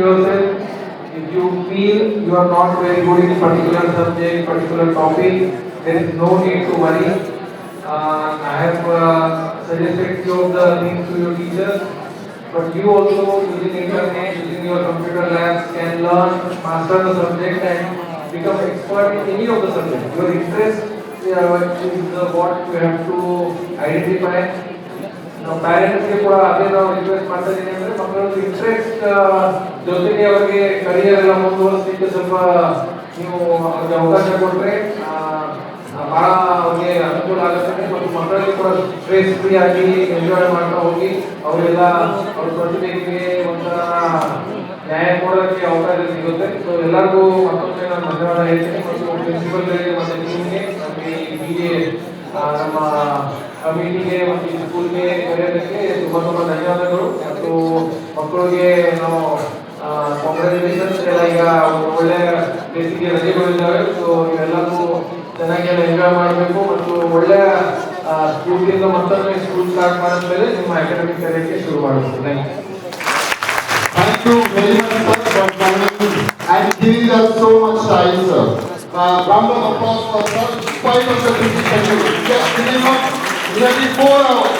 yourself. If you feel you are not very good in particular subject, particular topic, there is no need to worry. I have suggested few of the things to your teachers, but you also using internet, using your computer labs can learn, master the subject and become expert in any of the subject. Your interest is what you have to identify. ನಾವು ಪ್ಯಾರೆಂಟ್ಸ್ಗೆ ಕೂಡ ಅದೇ ನಾವು request ಮಾಡ್ತಾ ಇದ್ದೀನಿ ಅಂದರೆ ಮಕ್ಕಳದ್ದು interest ಜೊತೆಗೆ ಅವರಿಗೆ ಕರಿಯರ್ ಎಲ್ಲ ಮುಂದುವರಿಸಲಿಕ್ಕೆ ಸ್ವಲ್ಪ ನೀವು ಅವ್ರಿಗೆ ಅವಕಾಶ ಕೊಟ್ಟರೆ ಭಾಳ ಅವ್ರಿಗೆ ಅನುಕೂಲ ಆಗುತ್ತೆ ಮತ್ತು ಮಕ್ಕಳಿಗೆ ಕೂಡ ಸ್ಟ್ರೆಸ್ ಫ್ರೀ ಆಗಿ ಎಂಜಾಯ್ ಮಾಡ್ತಾ ಹೋಗಿ ಅವರೆಲ್ಲ ಅವ್ರ ಪ್ರತಿಭೆಗೆ ಒಂಥರ ನ್ಯಾಯ ಕೊಡೋಕ್ಕೆ ಅವಕಾಶ ಸಿಗುತ್ತೆ. ಸೊ ಎಲ್ಲರಿಗೂ ಮತ್ತೊಮ್ಮೆ ನಾನು ಧನ್ಯವಾದ ಹೇಳ್ತೀನಿ ಮತ್ತು ಪ್ರಿನ್ಸಿಪಲ್ಗಳಿಗೆ ಮತ್ತು ಟೀಮ್ಗೆ ನಮಗೆ ಹೀಗೆ ನಮ್ಮ ಕಮಿಟಿಗೆ ಮತ್ತು ಸ್ಕೂಲ್ಗೆ ಕರೆಯೋದಕ್ಕೆ ತುಂಬ ಧನ್ಯವಾದಗಳು. ಮತ್ತು ಮಕ್ಕಳಿಗೆ ನಾವು ಕಾಂಗ್ರ್ಯಾಚುಲೇಷನ್ಸ್ ಎಲ್ಲ ಈಗ ಒಳ್ಳೆ ಬೇಸಿಗೆ ರಜೆಗಳಿದ್ದಾವೆ. ಸೊ ಇವೆಲ್ಲರೂ ಚೆನ್ನಾಗೆಲ್ಲ ಎಂಜಾಯ್ ಮಾಡಬೇಕು ಮತ್ತು ಒಳ್ಳೆಯ ಸ್ಕೂಲಿಂದ ಮತ್ತೊಮ್ಮೆ ಸ್ಕೂಲ್ ಸ್ಟಾರ್ಟ್ ಮಾಡಿದ್ಮೇಲೆ ನಿಮ್ಮ ಅಕಾಡೆಮಿಕ್ ಕರೆಯೋಕ್ಕೆ ಶುರು ಮಾಡಬೇಕು. Thank you very much, sir, for coming and giving us so much time, sir. Round of applause for sir. 5 of the 50 seconds. Just minimum nearly 4 hours.